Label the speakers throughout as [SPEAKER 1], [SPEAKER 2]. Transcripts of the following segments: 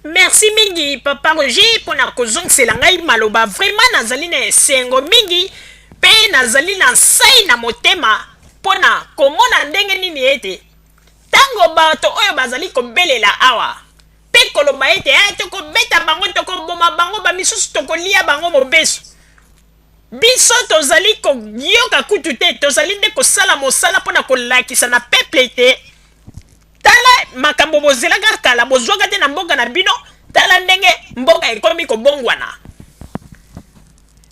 [SPEAKER 1] Merci mingi papa Roger pour na kozong selangai maloba vraiment nazali na sengo mingi pe nazali na sai na motema pona komona ndenge nini ete tango bato oyo bazali kobelela awa pe koloba ete toko beta bango toko boma bango ba misusu toko lia bango mobeso biso tozali ko yoka kutu te tozali nde kosala mosala pona kolakisa na peuple te tala makambo bozela kala bozwaka te na mboka na bino tala ndenge mboka ekomi kobongwana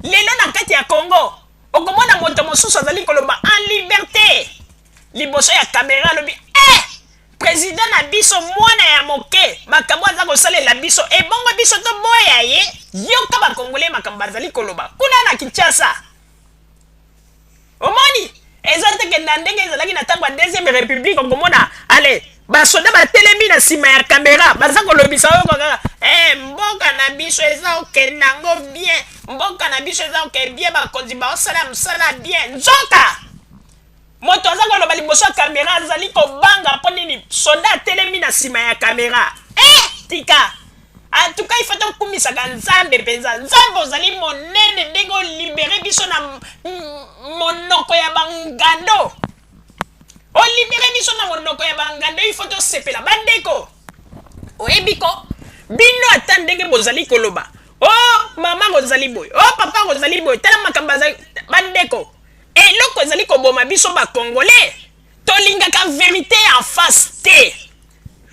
[SPEAKER 1] lelo na kati ya Congo okomona moto mosusu azali koloba en liberté liboso ya kamera lobi président na biso mwana ya moke makambo aza kosalela biso ebongo biso to boya ye yoka bakongole makambo bazali koloba kuna na Kinshasa omoni eza teke na ndenge ezalaki na tango ya deuxième république okomona ale basoda batelemi na nsima ya kamera baza kolobisa oyo kaka mboka na biso eza okende nango bien mboka na biso eza okende bien bakonzi baosala mosala bien nzoka moto aza koloba liboso ya kamera azali kobanga mpo nini soda atelemi na nsima ya kamera tika antuka ifo tokumisaka nzambe mpenza nzambe ozali monene ndenge olibere biso na monoko ya bangando olibere biso na monoko ya bangando ifo tosepela bandeko oyebiko bino ata ndenge bozali koloba mama kozali boye papa kozali boye tala makambo azali bandeko eloko ezali koboma biso bakongole tolingaka vérité en face te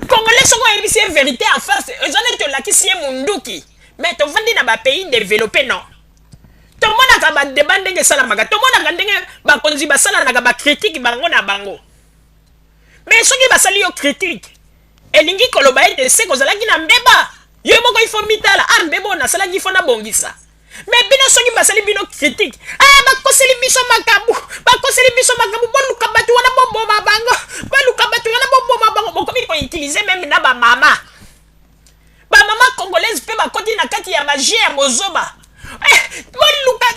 [SPEAKER 1] congolais soko oyebisi ye vérité en face ezali tolakisi ye munduki mais tovandi na bapays développé non tomonaka badeba ndenge esalamaka tomonaka ndenge bakonzi basalanaka bakritike bango na bango mais soki basali yo critique elingi koloba ete se kozalaki na mbeba yo moko ifo mitala mbeba oyo nasalaki ifo nabongisa mais bino soki basali bino critique bakoseli biso makambo boluka bato wana boboma bango bokomi koutilize meme na bamama congolaise mpe bakoti na kati ya magie ya mozoba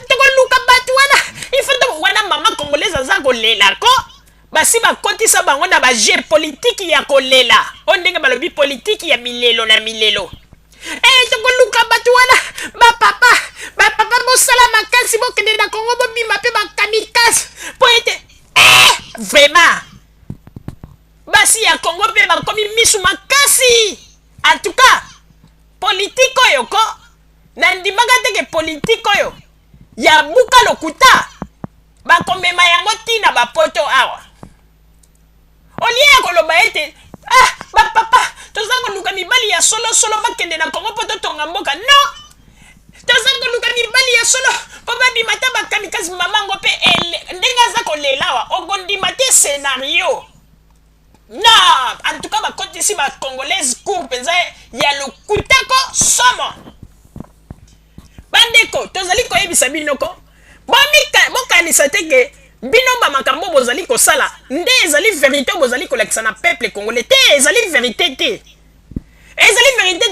[SPEAKER 1] tokoluka bato wana ifo wana mama congolaise aza kolelako basi bakotisa bango na bagie politiki ya kolela o ndenge balobi politiki ya milelo na milelo tokoluka bato wana bapapa bosala makasi bokende na Congo bobima mpe bakamikaze po ete vraiment basi ya Congo mpe bakomi misu makasi en tout cas politike oyo ko nandimaka teke politike oyo ya buka lokuta bakomema yango ntina bapoto awa olie ya koloba ete bapapa toza koluka mibali ya solosolo bakende na Congo mpo totonga mboka no toza koluka mibali ya solo mpo babima ta bakamikazi mamango mpe ndenge aza kolelawa okondima te scénario non en tout cas bakotisi bacongolaise cour mpenza ya lokutako somo bandeko tozali koyebisa binoko bokanisa teke bino bamakambo bozali kosala nde ezali vérité bozali kolakisa na peuple congolais te ezali vérité te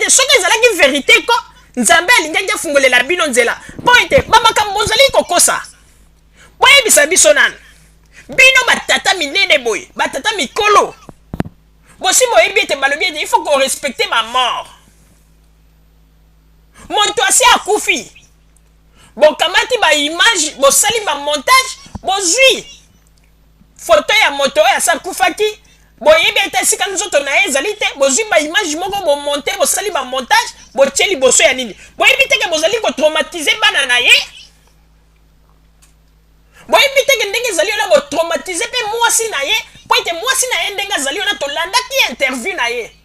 [SPEAKER 1] soki ezalaki vérité ko nzambe alingaki afungolela bino nzela mpo ete bamakambo bozali kokosa boyebisa biso nani bino batata minene boye batata mikolo bosi boyebi ete balobi ete il faut qu'on respecte ma mort moto asi akufi bokamati baimage bosali bamontage bozwi foto ya moto oyo asakufaki boyebi ete esika nzoto na ye ezali te bozwi baimage moko bomonte bosali bamontage botie liboso ya nini boyebi teke bozali kotraumatize bana na ye boyebi teke ndenge ezali ona botraumatize mpe mwasi na ye po ete mwasi na ye ndenge azali ona tolandaki interview na ye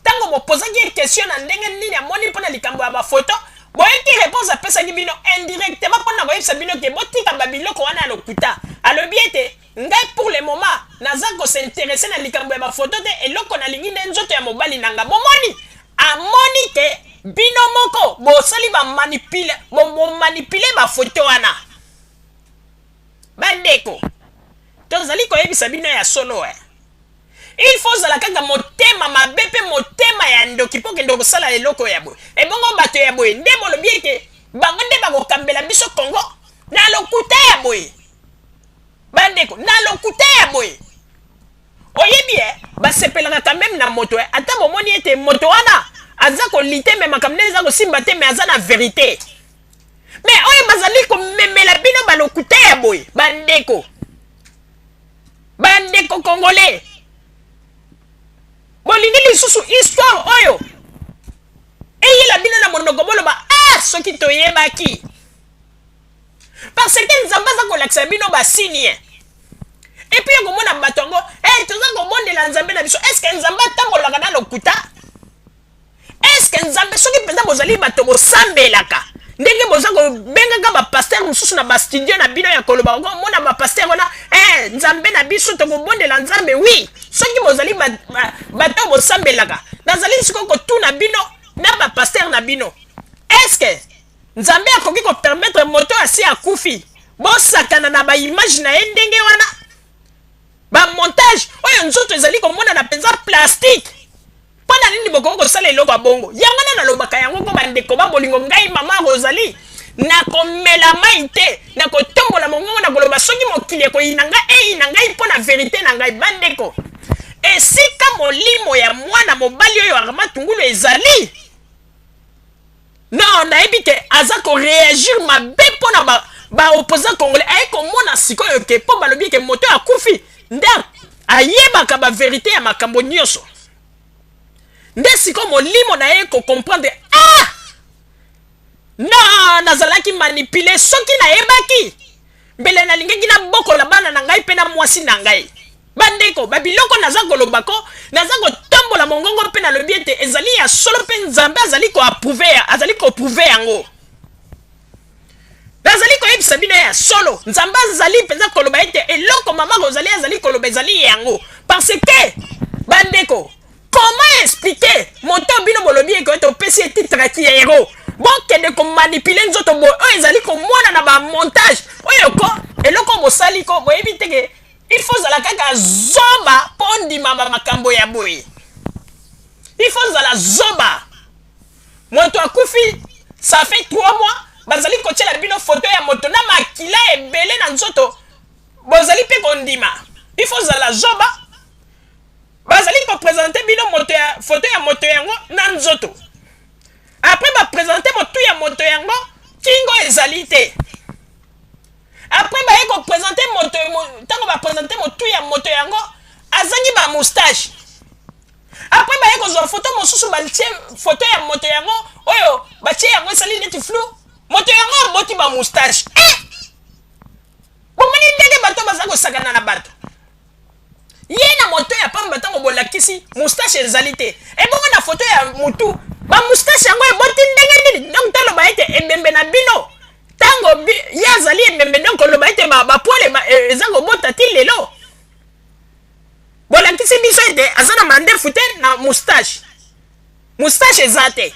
[SPEAKER 1] ntango bopozaki ye question na ndenge nini amoni mpona likambo ya bafoto boyeki réponse apesaki bino indirectement mpona koyebisa bino ke botika babiloko wana ya lokuta alobi ete ngai pour le moment naza kosinteresse na likambo ya bafoto te eloko nalingi nde nzoto ya mobali nanga bomoni amoni ke bino moko bosali bomanipule bafoto wana bandeko tozali koyebisa bino ya solo il faut zala kaka motema mabe mpe motema ya ndoki mpo kende kosala eloko ya boye ebongo bato ya boye nde bolobi eke bango nde bakokambela biso Congo na lokuta ya boye bandeko na lokuta ya boye oyebi basepelaka quand même na moto ata bomoni ete moto wana aza kolite mais makambo eza kosimba te mais aza na vérité mais oyo bazali komemela bino balokuta ya boye bandeko congolais bolingi lisusu histoire oyo eyela bino na monoko boloba soki toyebaki parce que nzambe aza kolakisa bino basini et puis okomona bato yango toza kobondela nzambe na biso est ce que nzambe atambolaka na lokuta est ce que nzambe soki mpenza bozali bato bosambelaka ndenge boza kobengaka bapaster mosusu na bastudio na bino ya koloba omona bapaster wana nzambe na biso tokobondela nzambe wi soki bozali bato bosambelaka nazali sikoyo kotuna bino na bapaster na bino est ce que nzambe akoki kopermettre moto asi akufi bosakana na baimage na ye ndenge wana bamontage oyo nzoto ezali komonana mpenza plastique mpona nini bokoki kosala eloko ya bongo yango na nalobaka yango ko bandeko babolingo ngai mama Rosalie nakomela mai te nakotombola mongongo nakoloba soki mokili ekoyina ngai eyina ngai mpo na verité na ngai bandeko esika molimo ya mwana mobali oyo Armand Tungulu ezali non nayebi ke aza koreagir mabe mpona baopposant congolais aye komona sikoyo ke mpo balobi ke moto akufi nde ayebaka baverité ya makambo nyonso nde sikoyo molimo na ye kocomprendre non nazalaki manipule soki nayebaki mbele nalingaki nabokola bana na ngai mpe na mwasi na ngai bandeko babiloko naza kolobako naza kotombola mongongo mpe nalobi ete ezali ya solo mpe nzambe azali koprouve yango nazali koyebisa bino ya solo nzambe azali mpenza koloba ete eloko mama Rosalie azali koloba ezali yango parce que bandeko comment expliquer moto bino bolobi eke ete opesi ye titre ki ya hero bokende komanipule nzoto boye oyo ezali komona na bamontage oyo ko eloko bosali ko boyebi teke il faut zala kaka zoba mpo ndima bamakambo ya boye il faut zala zoba moto akufi ça fait 3 mois bazali kotiela bino foto ya moto na makila ebele na nzoto bozali mpe kondima il faut zala zoba bazali kopresente bino foto ya moto yango na nzoto après bapresente motu ya moto yango kingo ezali te après baye kopresente moto ntango bapresente motu ya moto yango azangi bamoustache après baye kozwa foto mosusu batie foto ya moto yango oyo batie yango esali neti flou moto yango aboti bamoustache bomoni ndenge bato baza kosakana na bato ye na moto ya pamba ntango bolakisi moustache ezali te ebongo na foto ya motu bamoustache yango eboti ndenge nini donc taloba ete emembe na bino ntango ye azali emembe donc oloba ete bapoile eza kobota ti lelo bolakisi biso ete aza na mandefu te na moustache eza te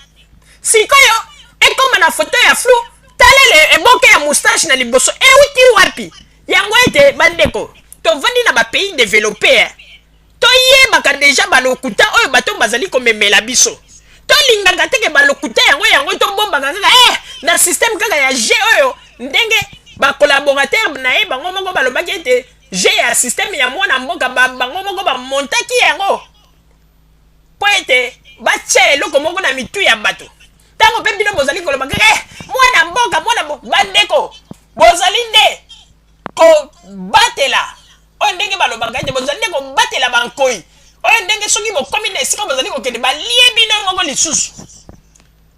[SPEAKER 1] sikoyo ekoma na foto ya flou talele eboke ya moustache na liboso euti wapi yango ete bandeko tovandi na bapays développé toyebaka deja balokuta oyo bato bazali komemela biso tolingaka teke balokuta yango tobombaka kaka na système kaka ya g oyo ndenge bacolaborateur na ye bango moko balobaki ete g ya système ya mwana mboka bango moko bamontaki yango mpo ete batia eloko moko na mitu ya bato ntango mpe bino bozali koloba kaka mwana mboka bandeko bozali nde kobatela oyo ndenge balobaka ete bozali nde kobatela bankoi oyo ndenge soki bokomi na esika bozali kokende balie bino moko lisusu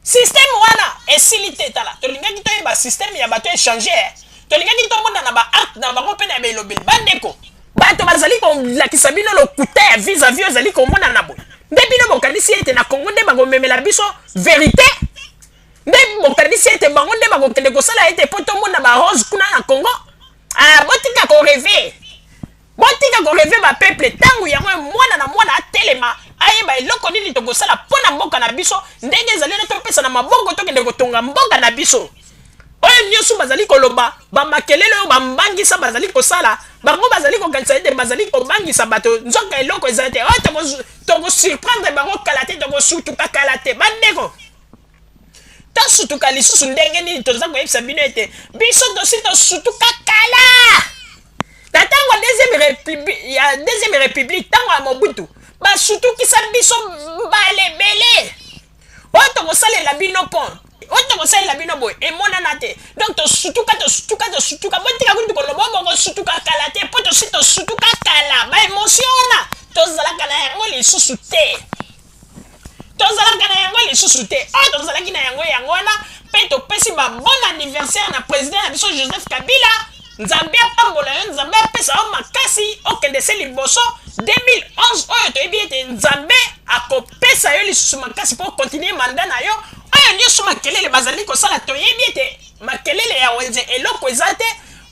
[SPEAKER 1] système wana esili te tala tolingaki toyeba système ya bato échanger tolingaki tomona na baacte na bango mpe na belobeli bandeko bato bazali kolakisa bino lokuta ya vis-à-vis ozali komona na boye nde bino bokanisi ete na Congo nde bakomemela biso vérité nde bokanisi ete bango nde bakokende kosala ete mpo tomona barose kuna na Congo botika koreve bapeuple ntango yango mwana na mwana atelema ayeba eloko nini tokosala mpo na mboka na biso ndenge ezali na topesa na maboko tokende kotonga mboka na biso oyo nyonso bazali koloba bamakelele oyo bambangisa bazali kosala bango bazali kokanisa ete bazali kobangisa bato nzoka eloko ezali te oyo tokosurprendre bango kala te tokosutuka kala te bandeko tosutuka lisusu ndenge nini toza koyebisa bino ete biso tosi tosutuka kala na ntango ya deuxième république ntango ya Mobutu basutukisa biso balebele oyo la bino pon oto ko la bino boy e monana te donc to sutuka botika kuntu ko lobo ko sutuka kala te poto sito sutuka kala ba emociona to zala kana yango li susu te tozala kana yango li susu te tozala kina yango na pe to pesi ba bon anniversaire na président na biso Joseph Kabila nzambe apambola yo nzambe apesa o makasi okende se liboso 2011 oyo toyebi ete nzambe akopesa yo lisusu makasi po continuer mandat na yo oyo nyonso makelele bazali kosala toyebi ete makelele ya wenze eloko eza te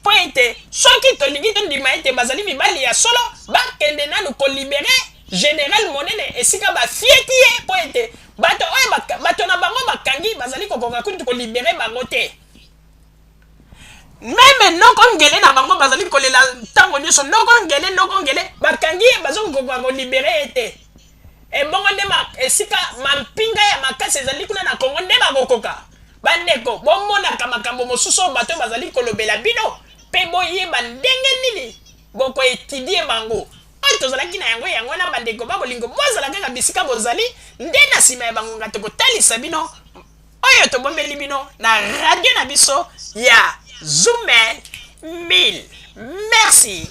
[SPEAKER 1] po ete soki tolingi tondima ete bazali mibali ya solo bakende nanu kolibere général monene esika bafieti ye po ete bato oyo bato na bango bakangi bazali kokoka kutu kolibere bango te meme noko ngele na bango bazali kolela ntango nyonso noko ngele bakangi ye bazokokoka kolibere ete ebongo nde esika mampinga ya makasi ezali kuna na Kongo nde bakokoka bandeko bomonaka makambo mosusu oyo bato bazali kolobela bino mpe boyeba ndenge nini bokoetudie bango oyo tozalaki na yango na bandeko babolingo bozala kaka bisika bozali nde na nsima ya bangonga tokotalisa bino oyo tobombeli bino na radio na biso ya Zoomel 1000. Merci.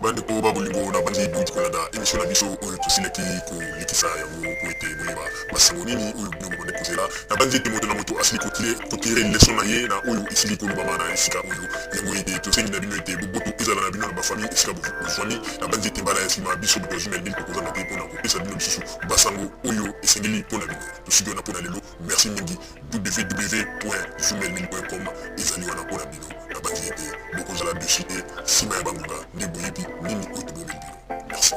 [SPEAKER 2] Bandeko babolingo na bandi duti kolanda émission na biso oyo tosilaki kolekisa yango po ete boyeba masango nini oyo bino bokonde kozela na bandi ete moto na moto asili kotire leson na ye na oyo esili kolobama na esika oyo yango ete tosengi na bino ete boboto ezala na bino na bafamille esika bofami na bandi ete mbala ya nsima biso bato ya Zoomel 1000 tokozanga te mpona kopesa bino lisusu basango oyo esengeli mpona bino tosiki wana mpona lelo merci mingi www.zoomel1000.com ezali wana mpona bino na bandi ete bokozala dessus te nsima ya bangonga nde boyebi nini oyo tobomeli bino merci.